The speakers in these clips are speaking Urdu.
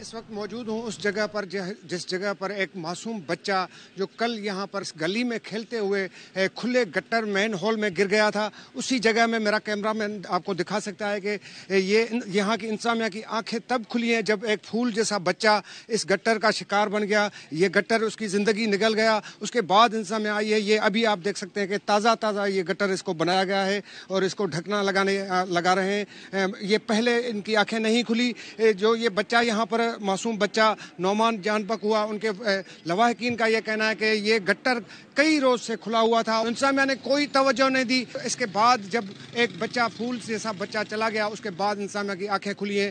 اس وقت موجود ہوں اس جگہ پر جس جگہ پر ایک معصوم بچہ جو کل یہاں پر اس گلی میں کھیلتے ہوئے کھلے گٹر مین ہول میں گر گیا تھا. اسی جگہ میں میرا کیمرہ مین آپ کو دکھا سکتا ہے کہ یہاں کی انتظامیہ کی آنکھیں تب کھلی ہیں جب ایک پھول جیسا بچہ اس گٹر کا شکار بن گیا. یہ گٹر اس کی زندگی نکل گیا. اس کے بعد انتظامیہ آئی ہے. یہ ابھی آپ دیکھ سکتے ہیں کہ تازہ یہ گٹر اس کو بنایا گیا ہے اور اس کو ڈھکنا لگا رہے ہیں. یہ پہلے ان کی آنکھیں نہیں کھلی. جو یہ بچہ یہاں پر معصوم بچہ نعمان جان بک ہوا, ان کے لواحقین کا یہ کہنا ہے کہ یہ گٹر کئی روز سے کھلا ہوا تھا. انتظامیہ نے کوئی توجہ نہیں دی. اس کے بعد جب ایک بچہ پھول جیسا بچہ چلا گیا اس کے بعد انتظامیہ کی آنکھیں کھلی ہیں.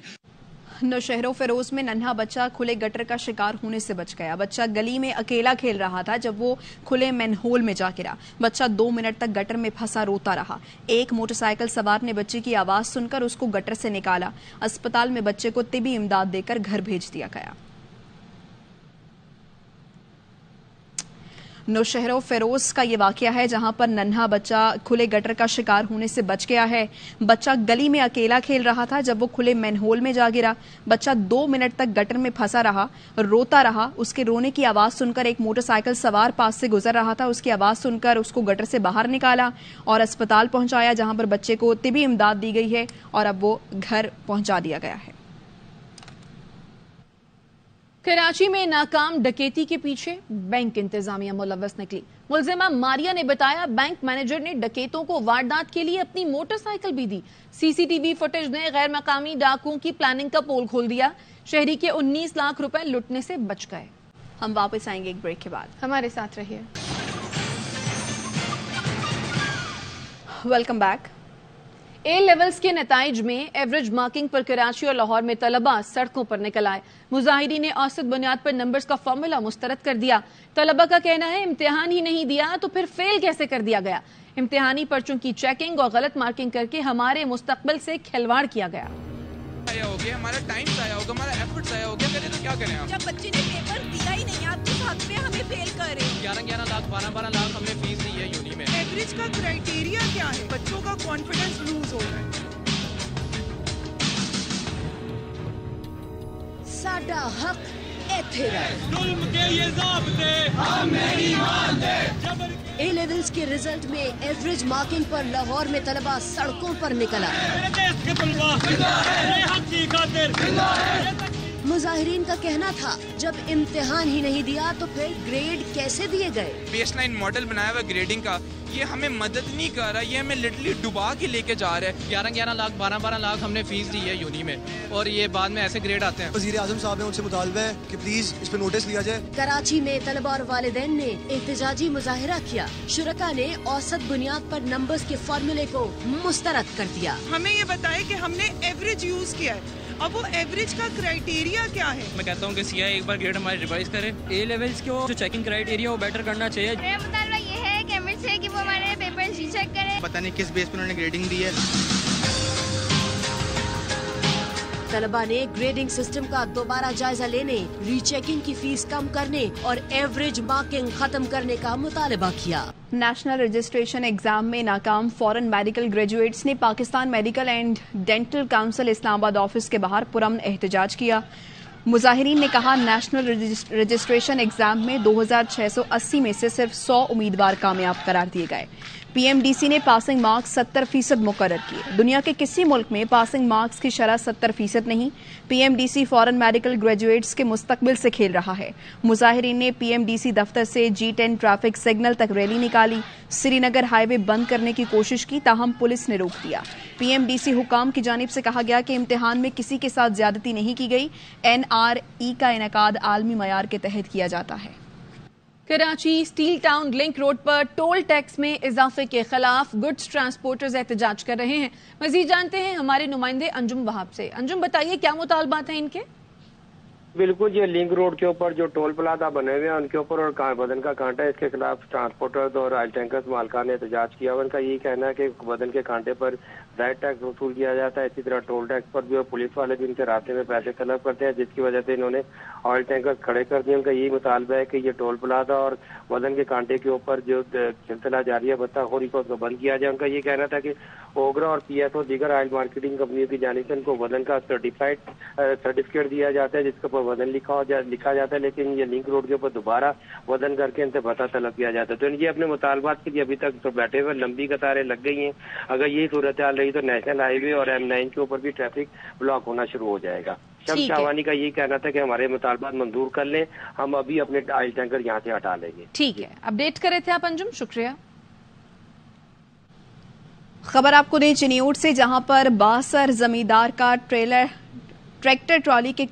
نوشہرہ فیروز میں ننھا بچہ کھلے گٹر کا شکار ہونے سے بچ گیا. بچہ گلی میں اکیلا کھیل رہا تھا جب وہ کھلے مین ہول میں جا گرا. بچہ 2 منٹ تک گٹر میں پھنسا روتا رہا. ایک موٹر سائیکل سوار نے بچے کی آواز سن کر اس کو گٹر سے نکالا. اسپتال میں بچے کو طبی امداد دے کر گھر بھیج دیا گیا. نوشہرہ فیروز کا یہ واقعہ ہے جہاں پر ننھا بچہ کھلے گٹر کا شکار ہونے سے بچ گیا ہے. بچہ گلی میں اکیلا کھیل رہا تھا جب وہ کھلے مین ہول میں جا گرا. بچہ 2 منٹ تک گٹر میں پھنسا رہا, روتا رہا. اس کے رونے کی آواز سن کر ایک موٹر سائیکل سوار پاس سے گزر رہا تھا. اس کی آواز سن کر اس کو گٹر سے باہر نکالا اور اسپتال پہنچایا جہاں پر بچے کو طبی امداد دی گئی ہے اور اب وہ گھر پہنچا دیا گیا ہے. کراچی میں ناکام ڈکیتی کے پیچھے بینک انتظامیہ ملوث نکلی. ملزمہ ماریا نے بتایا بینک مینیجر نے ڈکیتوں کو واردات کے لیے اپنی موٹر سائیکل بھی دی. سی سی ٹی وی فوٹیج نے غیر مقامی ڈاکوؤں کی پلاننگ کا پول کھول دیا. شہری کے 19 لاکھ روپے لٹنے سے بچ گئے. ہم واپس آئیں گے ایک بریک کے بعد. ہمارے ساتھ رہیے. Welcome back. اے لیولز کے نتائج میں ایوریج مارکنگ پر کراچی اور لاہور میں طلباء سڑکوں پر نکل آئے. مظاہرین نے اوسط بنیاد پر نمبرز کا فارمولا مسترد کر دیا. طلباء کا کہنا ہے امتحان ہی نہیں دیا تو پھر فیل کیسے کر دیا گیا. امتحانی پرچوں کی چیکنگ اور غلط مارکنگ کر کے ہمارے مستقبل سے کھلواڑ کیا گیا. ہمارا ٹائم ضائع ہوگا, ہمارا ایفرٹ ضائع ہو گیا, کریں تو کیا کریں ہم. جب بچے نے پیپر دیا ہی نہیں, آپ کس حق میں ہمیں فیل کر رہے ہیں. 11 لاکھ 12 لاکھ ہم نے فیس دی ہے یونی میں. ایوریج کا کرائیٹیریا کیا ہے؟ بچوں کا کانفیڈنس لوز ہو رہا ہے. ساڈا حق ایتھے رہے. ظلم کے یہ ضابطے ہم نہیں مانتے. اے لیولز کے رزلٹ میں ایوریج مارکنگ پر لاہور میں طلباء سڑکوں پر نکلا. مظاہرین کا کہنا تھا جب امتحان ہی نہیں دیا تو پھر گریڈ کیسے دیے گئے. بیس لائن ماڈل بنایا ہوا گریڈنگ کا, یہ ہمیں مدد نہیں کر رہا, یہ ہمیں لٹرلی ڈبا کے لے کے جا رہا ہے. 11 لاکھ 12 لاکھ ہم نے فیس دی ہے یونی میں, اور یہ بعد میں ایسے گریڈ آتے ہیں. وزیر اعظم صاحب نے ان سے مطالبہ ہے کہ پلیز اس پہ نوٹس لیا جائے. کراچی میں طلباء اور والدین نے احتجاجی مظاہرہ کیا. شرکا نے اوسط بنیاد پر نمبرز کے فارمولے کو مسترد کر دیا. ہمیں یہ بتائے کہ ہم نے ایوریج یوز کیا ہے, اب وہ ایوریج کا کرائیٹیریا کیا ہے. میں کہتا ہوں کہ سی آئی ایک بار گریڈ ہمارے ریوائز کرے. اے لیولز کو جو چیکنگ کرائیٹیریا وہ بیٹر کرنا چاہیے. میرا مطالبہ یہ ہے کہ ایمٹ سے کہ وہ ہمارے پیپر ری چیک کرے. پتہ نہیں کس بیس پہ انہوں نے گریڈنگ دی ہے. طلباء نے گریڈنگ سسٹم کا دوبارہ جائزہ لینے, ری چیکنگ کی فیس کم کرنے اور ایوریج مارکنگ ختم کرنے کا مطالبہ کیا. نیشنل رجسٹریشن ایگزام میں ناکام فورن میڈیکل گریجویٹس نے Pakistan medical and dental council Islamabad office کے باہر پرامن احتجاج کیا. مظاہرین نے کہا نیشنل رجسٹریشن ایگزام میں 2680 میں سے صرف 100 امیدوار کامیاب قرار دیے گئے. پی ایم ڈی سی نے پاسنگ مارکس 70% مقرر کیے. دنیا کے کسی ملک میں پاسنگ مارکس کی شرح 70% نہیں. پی ایم ڈی سی فورن میڈیکل گریجویٹس کے مستقبل سے کھیل رہا ہے. مظاہرین نے پی ایم ڈی سی دفتر سے G10 ٹریفک سگنل تک ریلی نکالی. سری نگر ہائی وے بند کرنے کی کوشش کی, تاہم پولیس نے روک دیا. پی ایم ڈی سی حکام کی جانب سے کہا گیا کہ امتحان میں کسی کے ساتھ زیادتی نہیں کی گئی. NRE کا انعقاد عالمی معیار کے تحت کیا جاتا ہے. Karachi steel town link road پر ٹول ٹیکس میں اضافے کے خلاف گڈز ٹرانسپورٹرز احتجاج کر رہے ہیں. مزید جانتے ہیں ہمارے نمائندے انجم وہاب سے. انجم, بتائیے کیا مطالبات ہیں ان کے؟ بالکل, یہ لنک روڈ کے اوپر جو ٹول پلازا بنے ہوئے ہیں ان کے اوپر اور بدن کا کانٹا ہے, اس کے خلاف ٹرانسپورٹرز اور آئل ٹینکرز مالکان نے احتجاج کیا. ان کا یہی کہنا ہے کہ بدن کے کانٹے پر زائد ٹیکس وصول کیا جاتا ہے, اسی طرح ٹول ٹیکس پر بھی, اور پولیس والے بھی ان کے راستے میں پیسے طلب کرتے ہیں, جس کی وجہ سے انہوں نے آئل ٹینکرز کھڑے کر دیے. ان کا یہی مطالبہ ہے کہ یہ ٹول پلازا اور بدن کے کانٹے کے اوپر جو سلسلہ جاری ہے بتہ خوری کو بند کیا جائے. ان کا یہ کہنا تھا کہ اوگرا اور پی ایس او دیگر آئل مارکیٹنگ کمپنیوں کی جانب سے ان کو وزن کا سرٹیفکیٹ دیا جاتا ہے جس کے اوپر وزن لکھا جاتا ہے، لیکن یہ لنک روڈ کے اوپر دوبارہ وزن کر کے ان سے بھتہ طلب کیا جاتا ہے. تو یہ اپنے مطالبات کے لیے ابھی تک تو بیٹھے ہوئے، لمبی قطاریں لگ گئی ہیں. اگر یہی صورتحال رہی تو نیشنل ہائی وے اور M9 کے اوپر بھی ٹریفک بلاک ہونا شروع ہو جائے گا. شمس شاہوانی کا یہی کہنا تھا کہ ہمارے مطالبات منظور کر لیں، ہم ابھی اپنے آئل ٹینکر یہاں سے ہٹا لیں گے. ٹھیک ہے، اپڈیٹ کرے تھے آپ انجم، شکریہ. خبر آپ کو دیں چنیوٹ سے، جہاں پر باسر زمیندار کا ٹریکٹر ٹرالی کے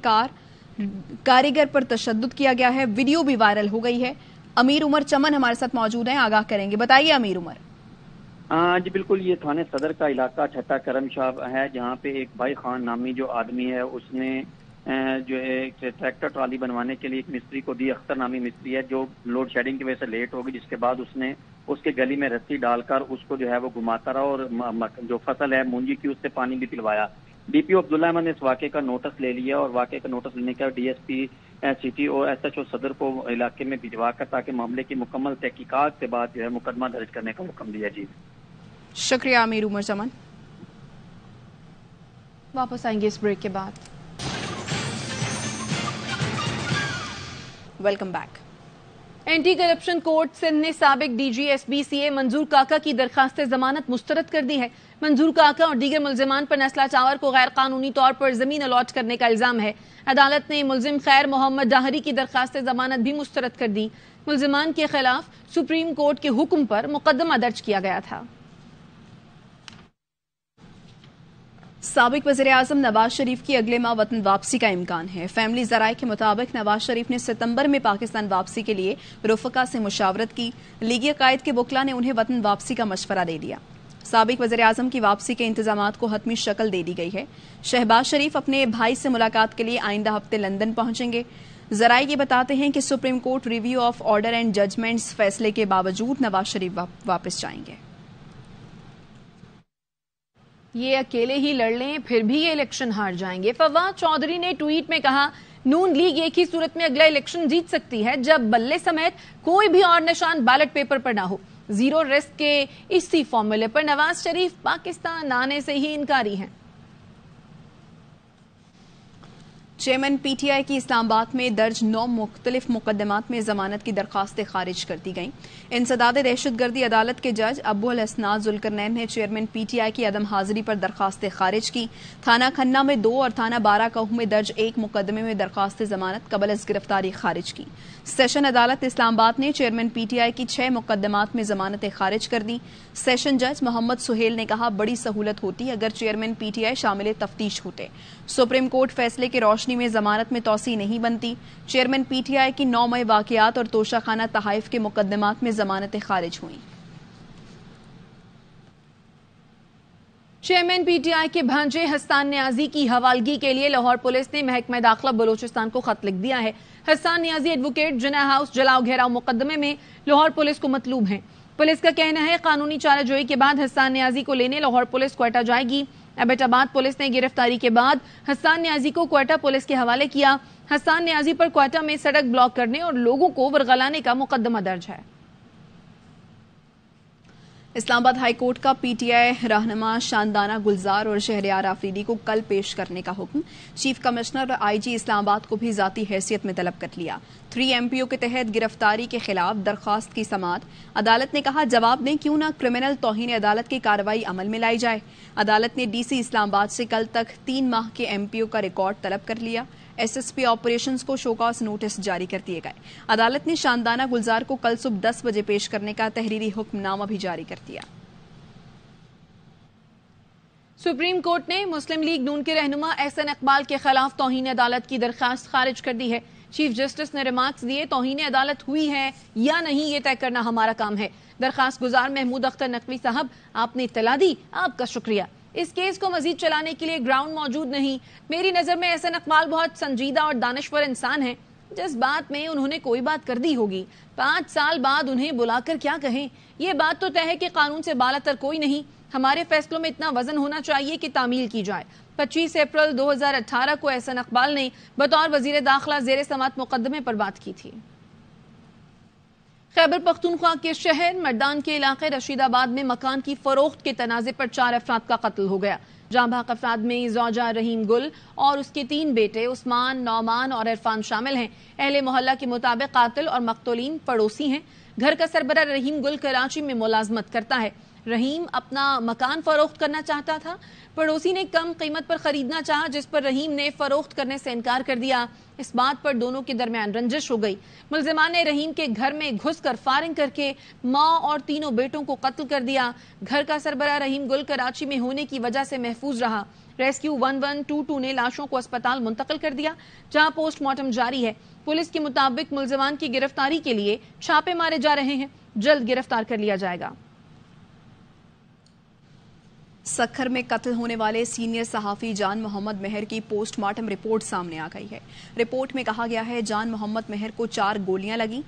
کاریگر پر تشدد کیا گیا ہے. ویڈیو بھی وائرل ہو گئی ہے. امیر عمر چمن ہمارے ساتھ موجود ہیں، آگاہ کریں گے. بتائیے امیر عمر. جی بالکل، یہ تھانے صدر کا علاقہ ٹھٹا کرم شاہ ہے، جہاں پہ ایک بھائی خان نامی جو آدمی ہے اس نے جو ایک ٹریکٹر ٹرالی بنوانے کے لیے ایک مستری کو دی. اختر نامی مستری ہے جو لوڈ شیڈنگ کی وجہ سے لیٹ ہو گئی، جس کے بعد اس نے اس کے گلی میں رسی ڈال کر اس کو جو ہے وہ گھماتا رہا اور جو فصل ہے مونجی کی اس سے پانی بھی پلوایا. ڈی پی او عبداللہ احمد نے اس واقعے کا نوٹس لے لیا اور واقعے کا نوٹس لینے کا ڈی ایس پی سٹی اور SHO صدر کو علاقے میں بھجوا کر تاکہ معاملے کی مکمل تحقیقات کے بعد جو ہے مقدمہ درج کرنے کا حکم دیا. جی شکریہ امیر عمر چمن. واپس آئیں گے اس بریک کے بعد. Welcome back. Anti corruption court Sindh نے سابق ڈی جی SBCA منظور کاکا کی درخواست ضمانت مسترد کر دی ہے. منظور کاکا اور دیگر ملزمان پر نسلہ چاور کو غیر قانونی طور پر زمین الاٹ کرنے کا الزام ہے. عدالت نے ملزم خیر محمد ڈاہری کی درخواست ضمانت بھی مسترد کر دی. ملزمان کے خلاف سپریم کورٹ کے حکم پر مقدمہ درج کیا گیا تھا. سابق وزیر اعظم نواز شریف کی اگلے ماہ وطن واپسی کا امکان ہے. فیملی ذرائع کے مطابق نواز شریف نے ستمبر میں پاکستان واپسی کے لیے رفقا سے مشاورت کی. لیگی عقائد کے وکلاء نے انہیں وطن واپسی کا مشورہ دے دیا. سابق وزیر اعظم کی واپسی کے انتظامات کو حتمی شکل دے دی گئی ہے. شہباز شریف اپنے بھائی سے ملاقات کے لیے آئندہ ہفتے لندن پہنچیں گے. ذرائع یہ بتاتے ہیں کہ supreme court review of order and judgments فیصلے کے باوجود نواز شریف واپس جائیں گے. یہ اکیلے ہی لڑ لیں پھر بھی یہ الیکشن ہار جائیں گے. فواد چودھری نے ٹویٹ میں کہا نون لیگ ایک ہی صورت میں اگلا الیکشن جیت سکتی ہے جب بلے سمیت کوئی بھی اور نشان بیلٹ پیپر پر نہ ہو. زیرو رسک کے اسی فارمولے پر نواز شریف پاکستان آنے سے ہی انکاری ہیں. چیئرمین پی ٹی آئی کی اسلام آباد میں درج 9 مختلف مقدمات میں ضمانت کی درخواستیں خارج کر دی گئیں. انسداد دہشت گردی عدالت کے جج ابو الاسناد ذوالقرنین نے چیئرمین پی ٹی آئی کی عدم حاضری پر درخواستیں خارج کی. تھانہ کھنہ میں 2 اور تھانہ بارہ کہو میں درج 1 مقدمے میں درخواست ضمانت قبل از گرفتاری خارج کی. سیشن عدالت اسلام آباد نے چیئرمین پی ٹی آئی کی 6 مقدمات میں ضمانتیں خارج کر دی. سیشن جج محمد سہیل نے کہا بڑی سہولت ہوتی اگر چیئرمین پی ٹی آئی شامل تفتیش ہوتے. سپریم کورٹ فیصلے کی روشنی میں ضمانت میں توسیع نہیں بنتی. چیئرمین پی ٹی آئی کی 9 مئی واقعات اور توشہ خانہ تحائف کے مقدمات میں ضمانتیں خارج ہوئیں. چیئرمین پی ٹی آئی کے بھانجے حسان نیازی کی حوالگی کے لیے لاہور پولیس نے محکمہ داخلہ بلوچستان کو خط لکھ دیا ہے. حسان نیازی ایڈوکیٹ جناح ہاؤس جلاؤ گھیراؤ مقدمے میں لاہور پولیس کو مطلوب ہیں. پولیس کا کہنا ہے قانونی چارہ جوئی کے بعد حسان نیازی کو لینے لاہور پولیس کوئٹہ جائے گی. ایبٹ آباد پولیس نے گرفتاری کے بعد حسان نیازی کو کوئٹہ پولیس کے حوالے کیا. حسان نیازی پر کوئٹہ میں سڑک بلاک کرنے اور لوگوں کو ورغلانے کا مقدمہ درج ہے. اسلام آباد ہائی کورٹ کا پی ٹی آئی رہنما شاندانہ گلزار اور شہریار آفریدی کو کل پیش کرنے کا حکم. چیف کمشنر اور آئی جی اسلام آباد کو بھی ذاتی حیثیت میں طلب کر لیا. 3 MPO کے تحت گرفتاری کے خلاف درخواست کی سماعت. عدالت نے کہا جواب دیں کیوں نہ کرمنل توہین عدالت کی کارروائی عمل میں لائی جائے. عدالت نے DC اسلام آباد سے کل تک 3 ماہ کے MPO کا ریکارڈ طلب کر لیا. SSP آپریشنز کو شوکاز نوٹس جاری کر دیے گئے. عدالت نے شاندانہ گلزار کو کل صبح 10 بجے پیش کرنے کا تحریری حکم نامہ بھی جاری کر دیا. سپریم کورٹ نے مسلم لیگ نون کے رہنما احسن اقبال کے خلاف توہین عدالت کی درخواست خارج کر دی ہے. چیف جسٹس نے ریمارکس دیے توہین عدالت ہوئی ہے یا نہیں یہ طے کرنا ہمارا کام ہے. درخواست گزار محمود اختر نقوی صاحب آپ نے اطلاع دی، آپ کا شکریہ. اس کیس کو مزید چلانے کے لیے گراؤنڈ موجود نہیں. میری نظر میں احسن اقبال بہت سنجیدہ اور دانشور انسان ہیں. جس بات میں انہوں نے کوئی بات کر دی ہوگی 5 سال بعد انہیں بلا کر کیا کہیں. یہ بات تو طے ہے کہ قانون سے بالا تر کوئی نہیں. ہمارے فیصلوں میں اتنا وزن ہونا چاہیے کہ تعمیل کی جائے. 25 اپریل 2018 کو احسن اقبال نے بطور وزیر داخلہ زیر سماعت مقدمے پر بات کی تھی. خیبر پختونخوا کے شہر مردان کے علاقے رشید آباد میں مکان کی فروخت کے تنازع پر 4 افراد کا قتل ہو گیا. جاں بحق افراد میں زوجہ رحیم گل اور اس کے 3 بیٹے عثمان، نعمان اور عرفان شامل ہیں. اہل محلہ کے مطابق قاتل اور مقتولین پڑوسی ہیں. گھر کا سربراہ رحیم گل کراچی میں ملازمت کرتا ہے. رحیم اپنا مکان فروخت کرنا چاہتا تھا. پڑوسی نے کم قیمت پر خریدنا چاہا جس پر رحیم نے فروخت کرنے سے انکار کر دیا. اس بات پر دونوں کے درمیان رنجش ہو گئی. ملزمان نے رحیم کے گھر میں گھس کر فائرنگ کر کے ماں اور تینوں بیٹوں کو قتل کر دیا. گھر کا سربراہ رحیم گل کراچی میں ہونے کی وجہ سے محفوظ رہا. ریسکیو 1122 نے لاشوں کو اسپتال منتقل کر دیا جہاں پوسٹ مارٹم جاری ہے. پولیس کے مطابق ملزمان کی گرفتاری کے لیے چھاپے مارے جا رہے ہیں. جلد گرفتار کر لیا جائے گا. سکھر میں قتل ہونے والے سینئر صحافی جان محمد مہر کی پوسٹ مارٹم رپورٹ سامنے آ گئی ہے. رپورٹ میں کہا گیا ہے جان محمد مہر کو 4 گولیاں لگیں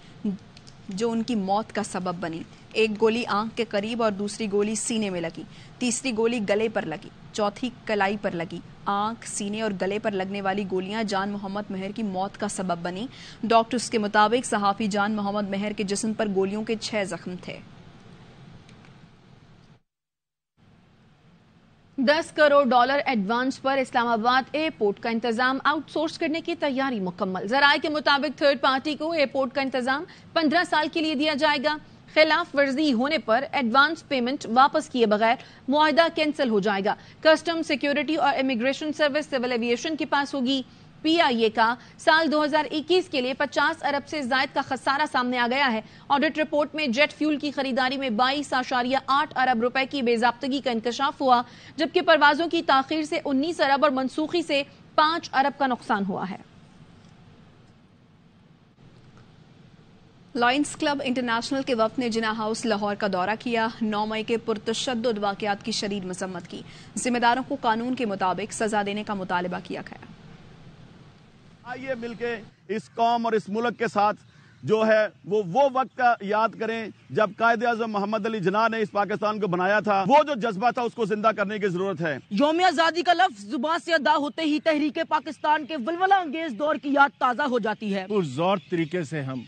جو ان کی موت کا سبب بنی. 1 گولی آنکھ کے قریب اور دوسری گولی سینے میں لگی. تیسری گولی گلے پر لگی. چوتھی کلائی پر لگی. آنکھ، سینے اور گلے پر لگنے والی گولیاں جان محمد مہر کی موت کا سبب بنی. ڈاکٹرز کے مطابق صحافی جان محمد مہر کے جسم پر گولیوں کے 6 زخم تھے. 10 کروڑ ڈالر ایڈوانس پر اسلام آباد ایئرپورٹ کا انتظام آؤٹ سورس کرنے کی تیاری مکمل. ذرائع کے مطابق تھرڈ پارٹی کو ایئرپورٹ کا انتظام 15 سال کے لیے دیا جائے گا. خلاف ورزی ہونے پر ایڈوانس پیمنٹ واپس کیے بغیر معاہدہ کینسل ہو جائے گا. کسٹم، سیکیورٹی اور امیگریشن سروس سول ایویشن کے پاس ہوگی. PIA کا سال 2021 کے لیے 50 ارب سے زائد کا خسارہ سامنے آ گیا ہے. آڈٹ رپورٹ میں جیٹ فیول کی خریداری میں 22.8 ارب روپے کی بے ضابطگی کا انکشاف ہوا جبکہ پروازوں کی تاخیر سے 19 ارب اور منسوخی سے 5 ارب کا نقصان ہوا ہے. لائنز کلب انٹرنیشنل کے وفد نے جناح ہاؤس لاہور کا دورہ کیا. 9 مئی کے پرتشدد واقعات کی شدید مذمت کی. ذمہ داروں کو قانون کے مطابق سزا دینے کا مطالبہ کیا گیا. آئیے مل کے اس قوم اور اس ملک کے ساتھ جو ہے وہ وقت کا یاد کریں جب قائد اعظم محمد علی جناح نے اس پاکستان کو بنایا تھا. وہ جو جذبہ تھا اس کو زندہ کرنے کی ضرورت ہے. یوم آزادی کا لفظ زبان سے ادا ہوتے ہی تحریک پاکستان کے ولولہ انگیز دور کی یاد تازہ ہو جاتی ہے. پرزور طریقے سے ہم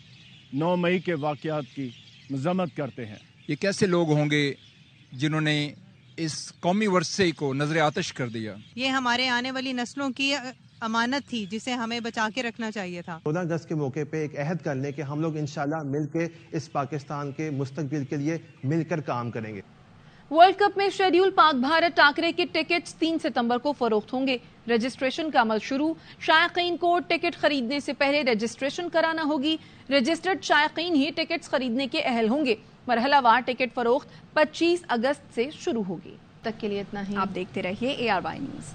9 مئی کے واقعات کی مذمت کرتے ہیں. یہ کیسے لوگ ہوں گے جنہوں نے اس قومی ورثے کو نظر آتش کر دیا؟ یہ ہمارے آنے والی نسلوں کی امانت تھی جسے ہمیں بچا کے رکھنا چاہیے تھا. 14 اگست کے موقع پہ ایک عہد کر لیں کہ ہم لوگ انشاءاللہ مل کے اس پاکستان کے مستقبل کے لیے مل کر کام کریں گے. ورلڈ کپ میں شیڈیول پاک بھارت ٹاکرے کے ٹکٹس 3 ستمبر کو فروخت ہوں گے. رجسٹریشن کا عمل شروع. شائقین کو ٹکٹ خریدنے سے پہلے رجسٹریشن کرانا ہوگی. رجسٹرڈ شائقین ہی ٹکٹس خریدنے کے اہل ہوں گے. مرحلہ وار ٹکٹ فروخت 25 اگست سے شروع ہوگی. تک کے لیے اتنا ہی. آپ دیکھتے رہیے ARY نیوز.